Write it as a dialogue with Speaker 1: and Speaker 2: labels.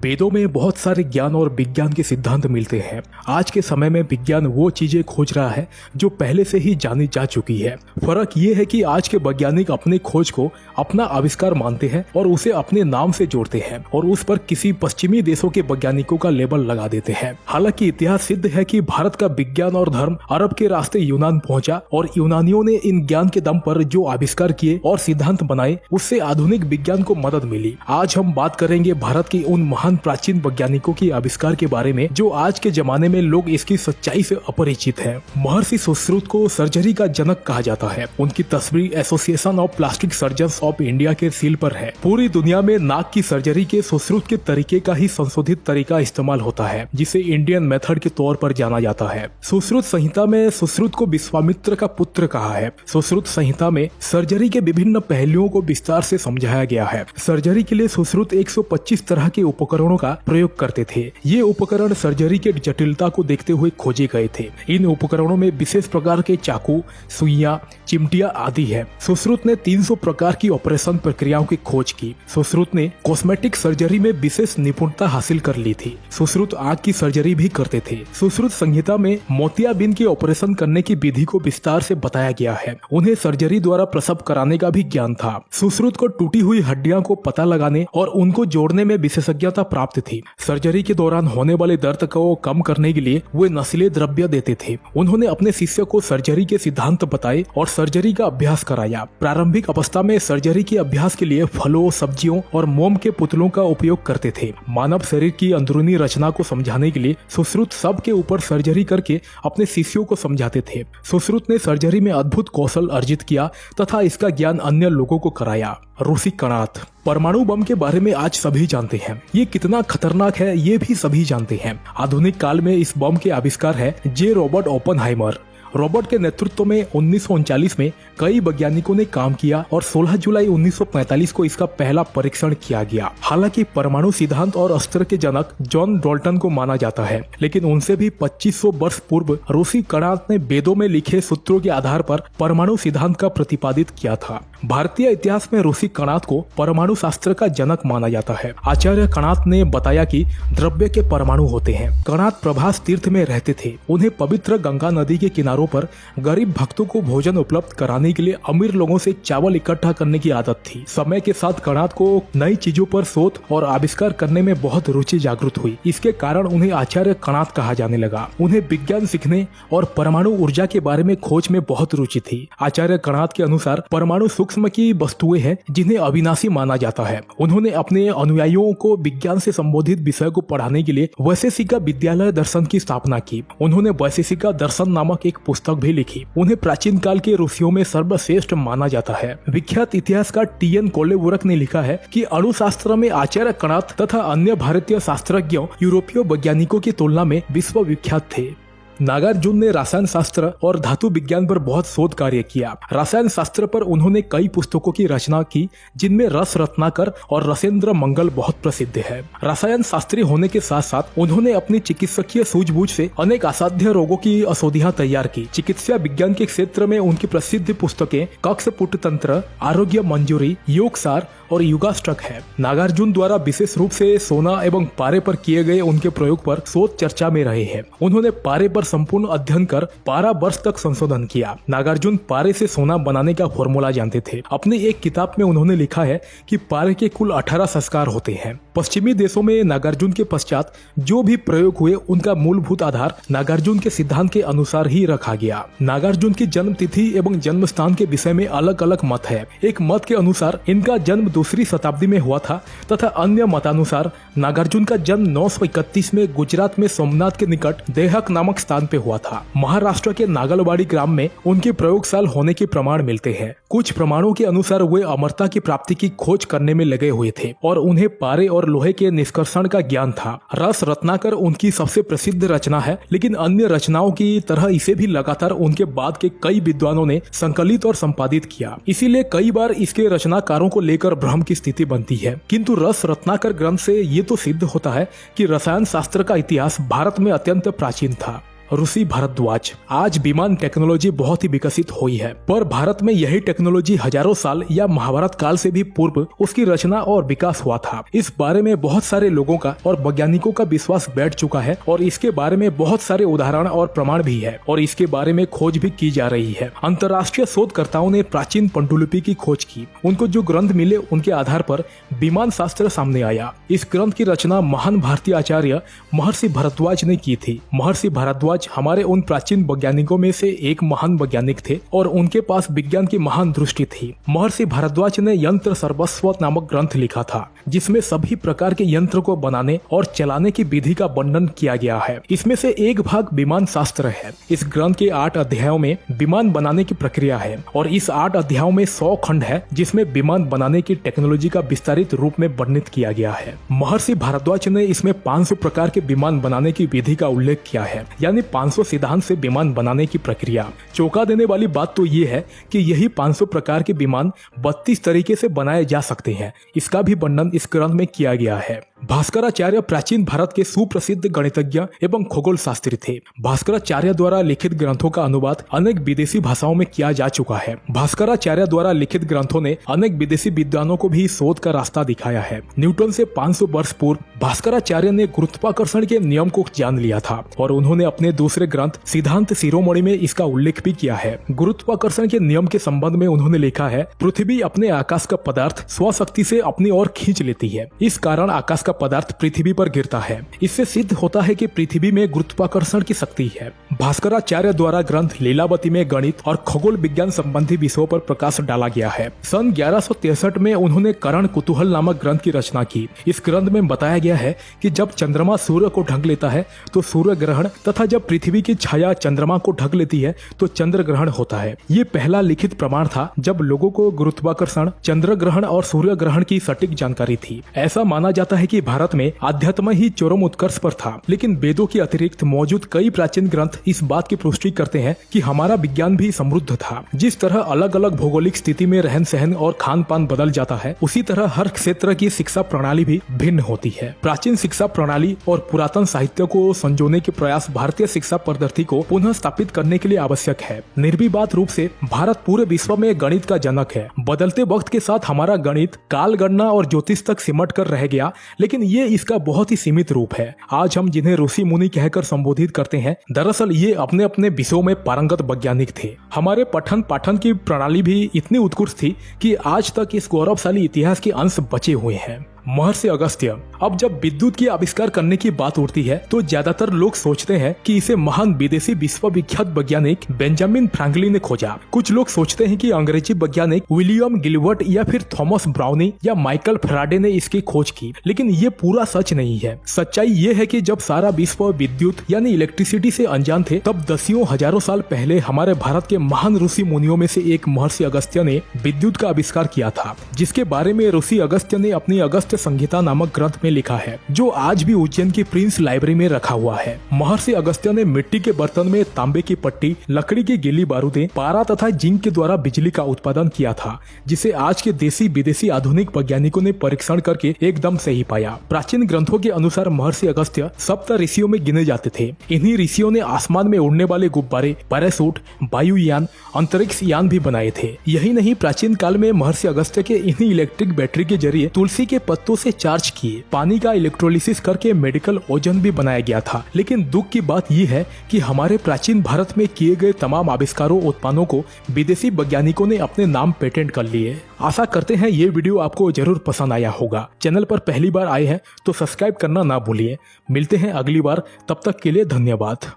Speaker 1: वेदों में बहुत सारे ज्ञान और विज्ञान के सिद्धांत मिलते हैं। आज के समय में विज्ञान वो चीजें खोज रहा है जो पहले से ही जानी जा चुकी है। फर्क ये है कि आज के वैज्ञानिक अपने खोज को अपना आविष्कार मानते हैं और उसे अपने नाम से जोड़ते हैं और उस पर किसी पश्चिमी देशों के वैज्ञानिकों का लेबल लगा देते हैं। हालांकि इतिहास सिद्ध है कि भारत का विज्ञान और धर्म अरब के रास्ते यूनान पहुंचा और यूनानियों ने इन ज्ञान के दम पर जो आविष्कार किए और सिद्धांत बनाए उससे आधुनिक विज्ञान को मदद मिली। आज हम बात करेंगे भारत के उन महान प्राचीन वैज्ञानिकों के आविष्कार के बारे में जो आज के जमाने में लोग इसकी सच्चाई से अपरिचित हैं। महर्षि सुश्रुत को सर्जरी का जनक कहा जाता है। उनकी तस्वीर association of plastic surgeons of India के सील पर है। पूरी दुनिया में नाक की सर्जरी के सुश्रुत के तरीके का ही संशोधित तरीका इस्तेमाल होता है जिसे इंडियन मेथड के तौर पर जाना जाता है। सुश्रुत संहिता में सुश्रुत को विश्वामित्र का पुत्र कहा है। सुश्रुत संहिता में सर्जरी के विभिन्न पहलुओं को विस्तार से समझाया गया है। सर्जरी के लिए सुश्रुत 125 तरह के उपकरणों का प्रयोग करते थे। ये उपकरण सर्जरी के जटिलता को देखते हुए खोजे गए थे। इन उपकरणों में विशेष प्रकार के चाकू, सुइयां, चिमटियां आदि है। सुश्रुत ने 300 प्रकार की ऑपरेशन प्रक्रियाओं की खोज की। सुश्रुत ने कॉस्मेटिक सर्जरी में विशेष निपुणता हासिल कर ली थी। सुश्रुत आंख की सर्जरी भी करते थे। सुश्रुत संहिता में मोतियाबिंद के ऑपरेशन करने की विधि को विस्तार से बताया गया है। उन्हें सर्जरी द्वारा प्रसव कराने का भी ज्ञान था। सुश्रुत को टूटी हुई हड्डियों को पता लगाने और उनको जोड़ने में विशेषज्ञता प्राप्त थी। सर्जरी के दौरान होने वाले दर्द को कम करने के लिए वे नशीले द्रव्य देते थे। उन्होंने अपने शिष्य को सर्जरी के सिद्धांत बताए और सर्जरी का अभ्यास कराया। प्रारंभिक अवस्था में सर्जरी के अभ्यास के लिए फलों, सब्जियों और मोम के पुतलों का उपयोग करते थे। मानव शरीर की अंदरूनी रचना को समझाने के लिए सुश्रुत सब के ऊपर सर्जरी करके अपने शिष्यों को समझाते थे। सुश्रुत ने सर्जरी में अद्भुत कौशल अर्जित किया तथा इसका ज्ञान अन्य लोगों को कराया। रूसी कणात। परमाणु बम के बारे में आज सभी जानते हैं। ये कितना खतरनाक है ये भी सभी जानते हैं। आधुनिक काल में इस बम के आविष्कार है जे रॉबर्ट ओपेनहाइमर। रॉबर्ट के नेतृत्व में 1939 में कई वैज्ञानिकों ने काम किया और 16 जुलाई 1945 को इसका पहला परीक्षण किया गया। हालांकि परमाणु सिद्धांत और अस्त्र के जनक जॉन डॉल्टन को माना जाता है, लेकिन उनसे भी 2500 वर्ष पूर्व रूसी कणात ने वेदों में लिखे सूत्रों के आधार पर परमाणु सिद्धांत का प्रतिपादित किया था। भारतीय इतिहास में रूसी कणात को परमाणु शास्त्र का जनक माना जाता है। आचार्य कणात ने बताया कि द्रव्य के परमाणु होते हैं। कणात प्रभास तीर्थ में रहते थे। उन्हें पवित्र गंगा नदी के किनारों पर गरीब भक्तों को भोजन उपलब्ध कराने के लिए अमीर लोगों से चावल इकट्ठा करने की आदत थी। समय के साथ कणात को नई चीजों पर शोध और आविष्कार करने में बहुत रुचि जागृत हुई। इसके कारण उन्हें आचार्य कणात कहा जाने लगा। उन्हें विज्ञान सीखने और परमाणु ऊर्जा के बारे में खोज में बहुत रुचि थी। आचार्य कणात के अनुसार परमाणु सूक्ष्म की वस्तुएं हैं जिन्हें अविनाशी माना जाता है। उन्होंने अपने अनुयायियों को विज्ञान से संबंधित विषय को पढ़ाने के लिए वैशेषिका विद्यालय दर्शन की स्थापना की। उन्होंने वैशेषिका दर्शन नामक एक पुस्तक भी लिखी। उन्हें प्राचीन काल के ऋषियों में सर्वश्रेष्ठ माना जाता है। विख्यात इतिहासकार टी.एन. कोलेबुरक ने लिखा है कि अणुशास्त्र में आचार्य कणात तथा अन्य भारतीय शास्त्रज्ञों यूरोपीय वैज्ञानिकों की तुलना में विश्व विख्यात थे। नागार्जुन ने रसायन शास्त्र और धातु विज्ञान पर बहुत शोध कार्य किया। रसायन शास्त्र पर उन्होंने कई पुस्तकों की रचना की जिनमें रस रत्नाकर और रसेंद्र मंगल बहुत प्रसिद्ध है। रसायन शास्त्री होने के साथ साथ उन्होंने अपनी चिकित्सकीय सूझबूझ से अनेक असाध्य रोगों की औषधियां तैयार की। चिकित्सा विज्ञान के क्षेत्र में उनकी प्रसिद्ध पुस्तकें कक्षपुट तंत्र, आरोग्य मंजूरी, योगसार और युगाष्टक है। नागार्जुन द्वारा विशेष रूप से सोना एवं पारे पर किए गए उनके प्रयोग पर शोध चर्चा में रहे हैं। उन्होंने पारे पर संपूर्ण अध्ययन कर 12 वर्ष तक संशोधन किया। नागार्जुन पारे से सोना बनाने का फॉर्मूला जानते थे। अपनी एक किताब में उन्होंने लिखा है कि पारे के कुल 18 संस्कार होते हैं। पश्चिमी देशों में नागार्जुन के पश्चात जो भी प्रयोग हुए उनका मूलभूत आधार नागार्जुन के सिद्धांत के अनुसार ही रखा गया। नागार्जुन की जन्म तिथि एवं जन्म स्थान के विषय में अलग अलग मत है। एक मत के अनुसार इनका जन्म 2री शताब्दी में हुआ था तथा अन्य मतानुसार नागार्जुन का जन्म 931 में गुजरात में सोमनाथ के निकट देहक नामक स्थान पे हुआ था। महाराष्ट्र के नागलवाड़ी ग्राम में उनके प्रयोगशाल होने के प्रमाण मिलते हैं। कुछ प्रमाणों के अनुसार वे अमरता की प्राप्ति की खोज करने में लगे हुए थे और उन्हें पारे और लोहे के निष्कर्षण का ज्ञान था। रस रत्नाकर उनकी सबसे प्रसिद्ध रचना है, लेकिन अन्य रचनाओं की तरह इसे भी लगातार उनके बाद के कई विद्वानों ने संकलित और संपादित किया। इसीलिए कई बार इसके रचनाकारों को लेकर भ्रम की स्थिति बनती है। किंतु रस रत्नाकर ग्रंथ से ये तो सिद्ध होता है कि रसायन शास्त्र का इतिहास भारत में अत्यंत प्राचीन था। ऋषि भारद्वाज। आज विमान टेक्नोलॉजी बहुत ही विकसित हुई है, पर भारत में यही टेक्नोलॉजी हजारों साल या महाभारत काल से भी पूर्व उसकी रचना और विकास हुआ था। इस बारे में बहुत सारे लोगों का और वैज्ञानिकों का विश्वास बैठ चुका है और इसके बारे में बहुत सारे उदाहरण और प्रमाण भी है और इसके बारे में खोज भी की जा रही है। अंतर्राष्ट्रीय शोधकर्ताओं ने प्राचीन पांडुलिपि की खोज की। उनको जो ग्रंथ मिले उनके आधार पर विमान शास्त्र सामने आया। इस ग्रंथ की रचना महान भारतीय आचार्य महर्षि भारद्वाज ने की थी। महर्षि भारद्वाज हमारे उन प्राचीन वैज्ञानिकों में से एक महान वैज्ञानिक थे और उनके पास विज्ञान की महान दृष्टि थी। महर्षि भारद्वाज ने यंत्र सर्वस्व नामक ग्रंथ लिखा था, जिसमें सभी प्रकार के यंत्र को बनाने और चलाने की विधि का वर्णन किया गया है। इसमें से एक भाग विमान शास्त्र है। इस ग्रंथ के 8 अध्यायों में विमान बनाने की प्रक्रिया है और इस 8 अध्यायों में 100 खंड है, जिसमें विमान बनाने की टेक्नोलॉजी का विस्तारित रूप में वर्णित किया गया है। महर्षि भारद्वाज ने इसमें 500 प्रकार के विमान बनाने की विधि का उल्लेख किया है, यानी 500 सिद्धांत से विमान बनाने की प्रक्रिया। चौंका देने वाली बात तो ये है कि यही 500 प्रकार के विमान 32 तरीके से बनाए जा सकते हैं। इसका भी वर्णन इस ग्रंथ में किया गया है। भास्कराचार्य प्राचीन भारत के सुप्रसिद्ध गणितज्ञ एवं खगोल शास्त्री थे। भास्कराचार्य द्वारा लिखित ग्रंथों का अनुवाद अनेक विदेशी भाषाओं में किया जा चुका है। भास्कराचार्य द्वारा लिखित ग्रंथों ने अनेक विदेशी विद्वानों को भी शोध का रास्ता दिखाया है। न्यूटन से 500 वर्ष पूर्व भास्कराचार्य ने गुरुत्वाकर्षण के नियम को जान लिया था और उन्होंने अपने दूसरे ग्रंथ सिद्धांत शिरोमणि में इसका उल्लेख भी किया है। गुरुत्वाकर्षण के नियम के संबंध में उन्होंने लिखा है, पृथ्वी अपने आकाश का पदार्थ स्वशक्ति से अपनी ओर खींच लेती है। इस कारण आकाश का पदार्थ पृथ्वी पर गिरता है। इससे सिद्ध होता है कि पृथ्वी में गुरुत्वाकर्षण की शक्ति है। भास्कराचार्य द्वारा ग्रंथ लीलावती में गणित और खगोल विज्ञान संबंधी विषयों पर प्रकाश डाला गया है। सन 1163 में उन्होंने करण कुतूहल नामक ग्रंथ की रचना की। इस ग्रंथ में बताया गया है कि जब चंद्रमा सूर्य को ढक लेता है तो सूर्य ग्रहण तथा जब पृथ्वी की छाया चंद्रमा को ढक लेती है तो चंद्र ग्रहण होता है। ये पहला लिखित प्रमाण था जब लोगों को गुरुत्वाकर्षण, चंद्र ग्रहण और सूर्य ग्रहण की सटीक जानकारी थी। ऐसा माना जाता है कि भारत में अध्यात्म ही चरम उत्कर्ष पर था, लेकिन वेदों के अतिरिक्त मौजूद कई प्राचीन ग्रंथ इस बात की पुष्टि करते हैं कि हमारा विज्ञान भी समृद्ध था। जिस तरह अलग अलग भौगोलिक स्थिति में रहन सहन और खान पान बदल जाता है, उसी तरह हर क्षेत्र की शिक्षा प्रणाली भी भिन्न होती है। प्राचीन शिक्षा प्रणाली और पुरातन साहित्य को संजोने के प्रयास भारतीय शिक्षा पद्धति को पुनः स्थापित करने के लिए आवश्यक है। निर्विवाद रूप से भारत पूरे विश्व में गणित का जनक है। बदलते वक्त के साथ हमारा गणित काल गणना और ज्योतिष तक सिमट कर रह गया, लेकिन ये इसका बहुत ही सीमित रूप है। आज हम जिन्हें ऋषि मुनि कहकर संबोधित करते हैं, दरअसल ये अपने अपने विषयों में पारंगत वैज्ञानिक थे। हमारे पठन पाठन की प्रणाली भी इतनी उत्कृष्ट थी कि आज तक इस गौरवशाली इतिहास के अंश बचे हुए हैं। महर्षि अगस्त्य। अब जब विद्युत की आविष्कार करने की बात उठती है तो ज्यादातर लोग सोचते हैं कि इसे महान विदेशी विश्वविख्यात वैज्ञानिक बेंजामिन फ्रैंकलिन ने खोजा। कुछ लोग सोचते हैं कि अंग्रेजी वैज्ञानिक विलियम गिलबर्ट या फिर थॉमस ब्राउनी या माइकल फैराडे ने इसकी खोज की, लेकिन ये पूरा सच नहीं है। सच्चाई ये है कि जब सारा विश्व विद्युत यानी इलेक्ट्रिसिटी से अनजान थे, तब दसियों हजारों साल पहले हमारे भारत के महान ऋषि मुनियों में से एक महर्षि अगस्त्य ने विद्युत का आविष्कार किया था, जिसके बारे में ऋषि अगस्त्य ने अपनी अगस्त्य संहिता नामक ग्रंथ में लिखा है, जो आज भी उज्जैन की प्रिंस लाइब्रेरी में रखा हुआ है। महर्षि अगस्त्य ने मिट्टी के बर्तन में तांबे की पट्टी, लकड़ी की गीली बारूदें, पारा तथा जिंक के द्वारा बिजली का उत्पादन किया था, जिसे आज के देसी विदेशी आधुनिक वैज्ञानिकों ने परीक्षण करके एकदम सही पाया। प्राचीन ग्रंथों के अनुसार महर्षि अगस्त्य सप्त ऋषियों में गिने जाते थे। इन्हीं ऋषियों ने आसमान में उड़ने वाले गुब्बारे, पैरासूट, वायुयान, अंतरिक्ष यान भी बनाए थे। यही नहीं, प्राचीन काल में महर्षि अगस्त्य के इन्हीं इलेक्ट्रिक बैटरी के जरिए तुलसी के पत्तों से चार्ज किए पानी का इलेक्ट्रोलिसिस करके मेडिकल ओजन भी बनाया गया था। लेकिन दुख की बात यह है कि हमारे प्राचीन भारत में किए गए तमाम आविष्कारों उत्पादों को विदेशी वैज्ञानिकों ने अपने नाम पेटेंट कर लिए। आशा करते हैं ये वीडियो आपको जरूर पसंद आया होगा। चैनल पर पहली बार आए हैं तो सब्सक्राइब करना ना भूलिए। मिलते हैं अगली बार, तब तक के लिए धन्यवाद।